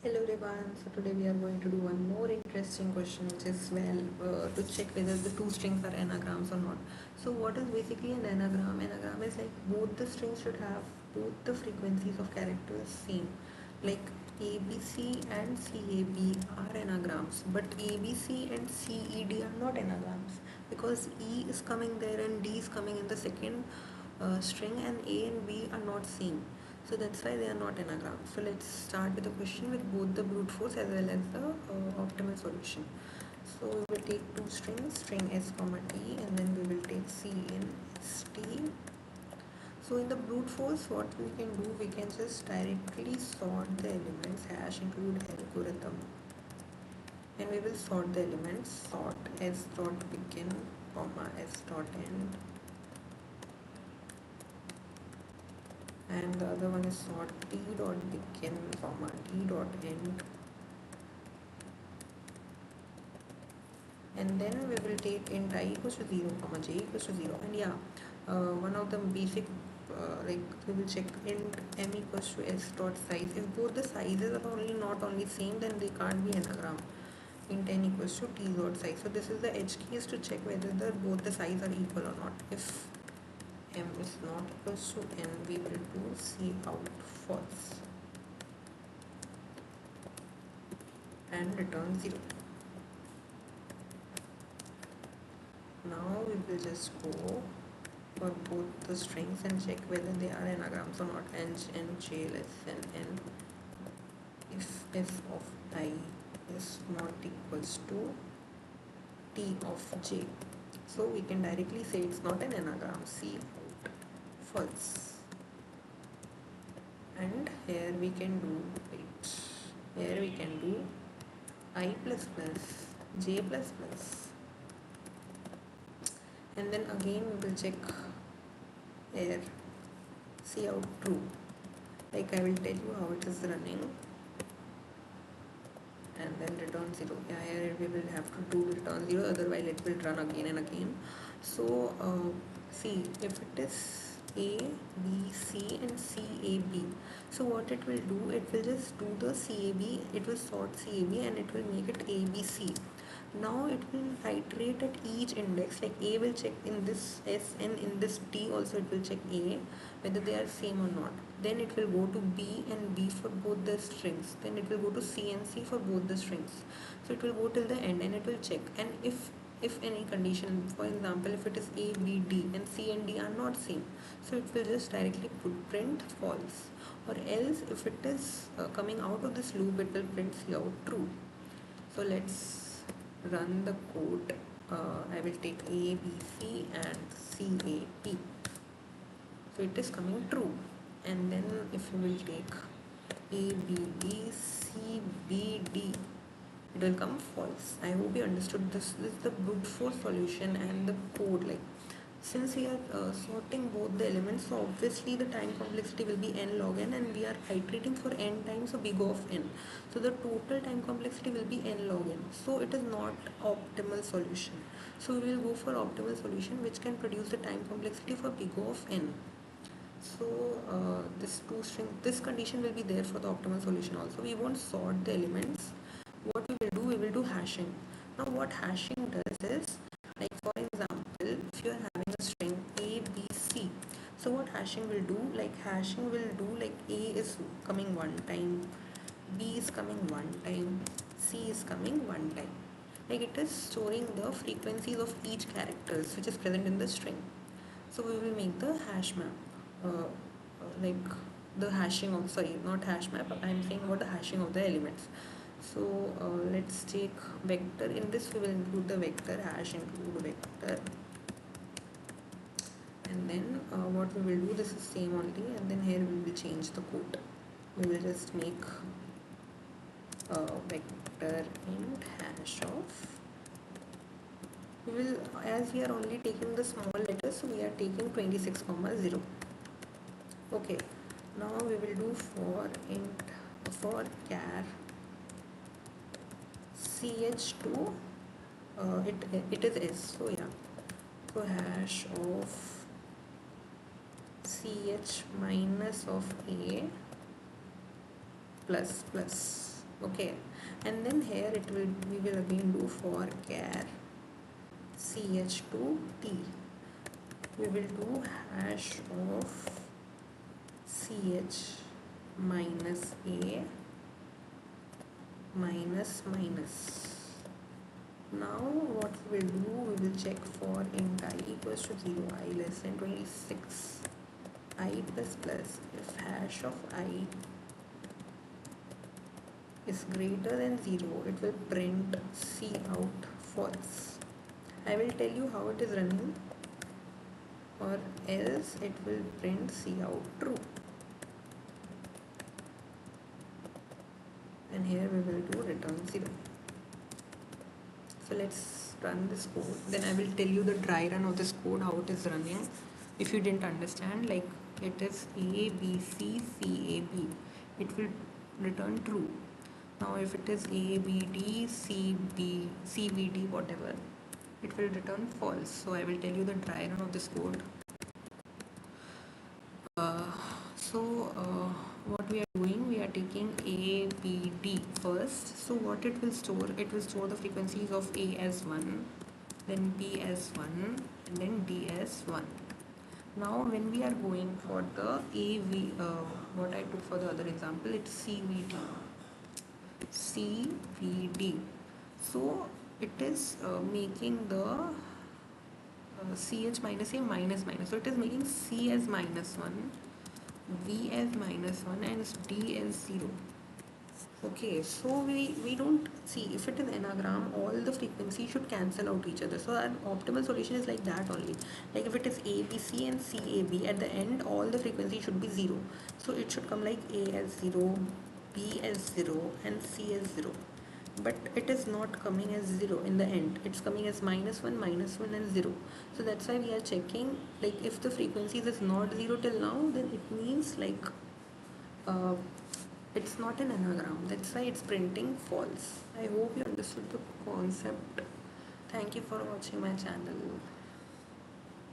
Hello everyone. So today we are going to do one more interesting question, which is to check whether the two strings are anagrams or not. So what is basically an anagram? Anagram is like both the strings should have both the frequencies of characters same. Like ABC and CAB are anagrams, but ABC and CED are not anagrams because E is coming there and D is coming in the second string, and A and B are not same. So that's why they are not anagrams. So let's start with the question with both the brute force as well as the optimal solution. So we will take two strings, string S comma T, and then we will take C in ST. So in the brute force, what we can do, we can just directly sort the elements, hash include algorithm, and we will sort the elements, sort S dot begin comma S dot end, and the other one is sort T dot begin comma T dot end, and then we will take int I equals to 0 comma j equals to 0. And yeah, one of the basic like we will check int m equals to s dot size. If both the sizes are only not only same, then they can't be anagram. Int n equals to t dot size. So this is the edge case to check whether both the size are equal or not. If m is not equals to n, we will do c out false and return 0. Now we will just go for both the strings and check whether they are anagrams or not. N j less than n if s of I is not equals to t of j. So we can directly say it's not an anagram. C out false. And here we can do here we can do I plus plus j plus plus, and then again we will check here C out true. Like I will tell you how it is running, and then return 0. Yeah, here we will have to do return 0, otherwise it will run again and again. So see, if it is A, B, C and CAB, so what it will do, it will just do the CAB, it will sort CAB and it will make it ABC. Now it will iterate at each index, like A will check in this S and in this T also it will check A whether they are same or not. Then it will go to B and B for both the strings. Then it will go to C and C for both the strings. So it will go till the end and it will check. And if any condition, for example, if it is A, B, D and C and D are not same, so it will just directly print false. Or else if it is coming out of this loop, it will print C out true. So let's run the code. I will take A, B, C and C, A, P. So it is coming true. And then if you will take A, B, D, C, B, D, it will come false. I hope you understood this. This is the brute force solution and the code. Like, since we are sorting both the elements, so obviously the time complexity will be n log n, and we are iterating for n times a big O of n. So the total time complexity will be n log n. So it is not optimal solution. So we will go for optimal solution, which can produce the time complexity for big O of n. So this condition will be there for the optimal solution also. We won't sort the elements. What we will do hashing. Now what hashing does is, like for example, if you are having a string A, B, C, so what hashing will do, like A is coming one time, B is coming one time, C is coming one time. Like it is storing the frequencies of each characters which is present in the string. So we will make the hash map, like the hashing of, sorry, not hash map, I'm saying about the hashing of the elements. So let's take vector. In this we will include the vector, hash include vector, and then what we will do, this is same only, and then here we will change the code. We will just make vector int hash of, we will, as we are only taking the small letters, so we are taking 26 comma 0. Okay, now we will do for int, for char ch2, it is s, so yeah, so hash of ch minus of a plus plus. Okay, and then here we will again do for char ch2t. We will do hash of ch minus a minus minus. Now what we will do, we will check for int I equals to 0, I less than 26, I plus plus. If hash of I is greater than 0, it will print C out false. I will tell you how it is running, or else it will print C out true. And here we will do return 0. So let's run this code. Then I will tell you the dry run of this code, how it is running. If you didn't understand, like it is A, B, C, C, A, B, it will return true. Now if it is A, B, D, C, B, C, B, D, whatever, it will return false. So I will tell you the dry run of this code. Uh, so what we are doing, we are taking A, B, D first. So what it will store, it will store the frequencies of A as 1, then B as 1, and then D as 1. Now when we are going for the AV, what I took for the other example, it's CVD. CVD. So it is making the CH minus A minus minus. So it is making C as minus 1, V as minus 1, and D as 0. Okay, so we don't see, if it is anagram, all the frequencies should cancel out each other. So an optimal solution is like that only. Like if it is ABC and CAB, at the end all the frequencies should be 0. So it should come like A as 0, B as 0, and C as 0. But it is not coming as 0 in the end. It's coming as minus 1, and 0. So that's why we are checking, like if the frequencies is not 0 till now, then it means like uh, it's not an anagram. That's why it's printing false. I hope you understood the concept. Thank you for watching my channel.